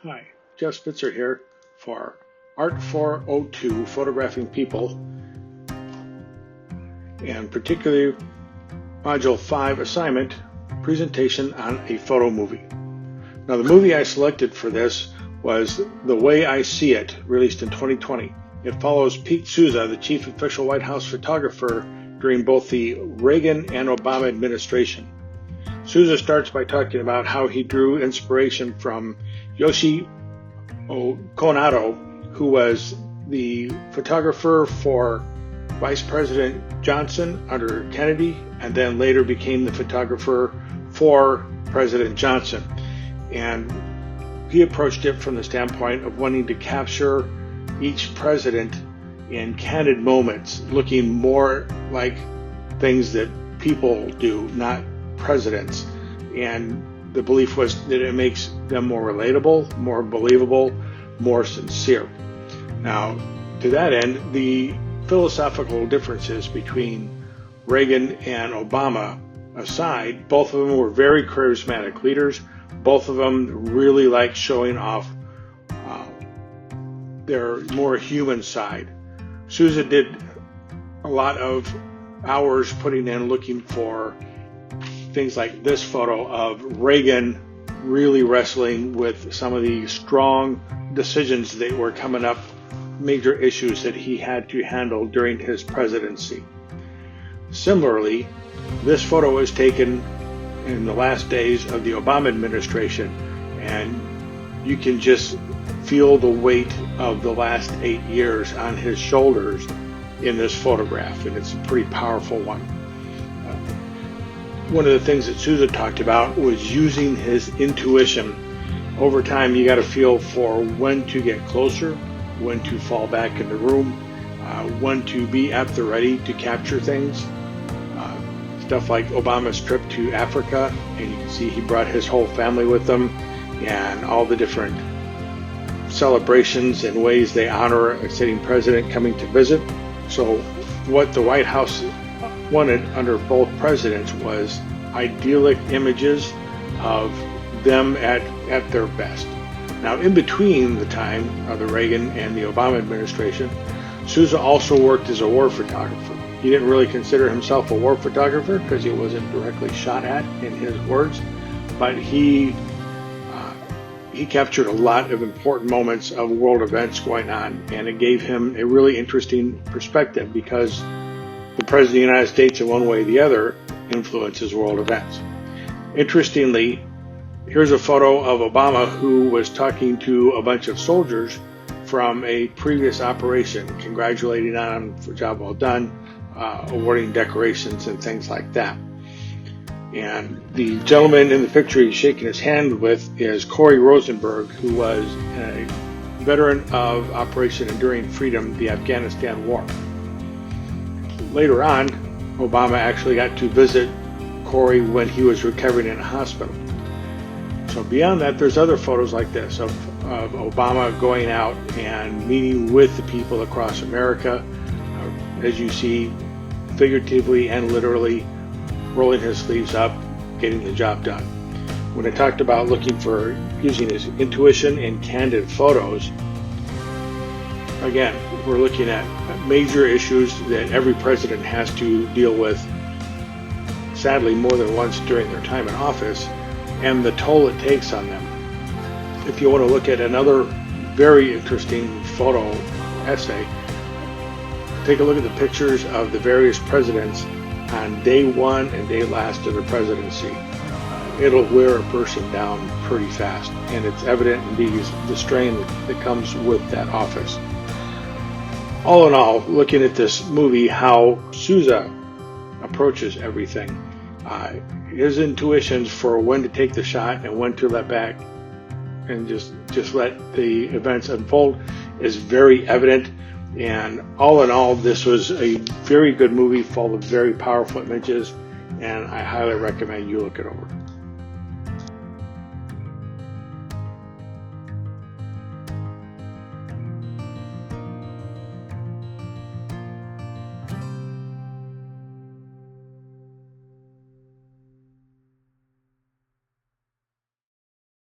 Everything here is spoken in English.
Hi, JSpitzer here for ART402, Photographing People, and particularly Module 5 assignment, Presentation on a Photo Movie. Now the movie I selected for this was The Way I See It, released in 2020. It follows Pete Souza, the chief official White House photographer during both the Reagan and Obama administration. Souza starts by talking about how he drew inspiration from Yoshi Conato, who was the photographer for Vice President Johnson under Kennedy, and then later became the photographer for President Johnson. And he approached it from the standpoint of wanting to capture each president in candid moments, looking more like things that people do, not presidents. And the belief was that it makes them more relatable, more believable, more sincere. Now, to that end, the philosophical differences between Reagan and Obama aside, both of them were very charismatic leaders. Both of them really liked showing off their more human side. Souza did a lot of hours putting in looking for things like this photo of Reagan really wrestling with some of the strong decisions that were coming up, major issues that he had to handle during his presidency. Similarly, this photo was taken in the last days of the Obama administration, and you can just feel the weight of the last 8 years on his shoulders in this photograph, and it's a pretty powerful one. One of the things that Souza talked about was using his intuition. Over time, you got to feel for when to get closer, when to fall back in the room, when to be at the ready to capture things. Stuff like Obama's trip to Africa, and you can see he brought his whole family with him, and all the different celebrations and ways they honor a sitting president coming to visit. So what the White House wanted under both presidents was idyllic images of them at their best. Now, in between the time of the Reagan and the Obama administration, Souza also worked as a war photographer. He didn't really consider himself a war photographer because he wasn't directly shot at, in his words, but he captured a lot of important moments of world events going on, and it gave him a really interesting perspective because the President of the United States, in one way or the other, influences world events. Interestingly, here's a photo of Obama who was talking to a bunch of soldiers from a previous operation, congratulating on them for a job well done, awarding decorations and things like that. And the gentleman in the picture he's shaking his hand with is Corey Rosenberg, who was a veteran of Operation Enduring Freedom, the Afghanistan War. Later on, Obama actually got to visit Corey when he was recovering in a hospital. So beyond that, there's other photos like this of Obama going out and meeting with the people across America, as you see, figuratively and literally rolling his sleeves up, getting the job done. When I talked about looking for using his intuition in candid photos, again, we're looking at major issues that every president has to deal with, sadly more than once during their time in office, and the toll it takes on them. If you want to look at another very interesting photo essay, take a look at the pictures of the various presidents on day one and day last of the presidency. It'll wear a person down pretty fast, and it's evident indeed the strain that comes with that office. All in all, looking at this movie, how Souza approaches everything, his intuitions for when to take the shot and when to let back and just let the events unfold is very evident. And all in all, this was a very good movie full of very powerful images, and I highly recommend you look it over.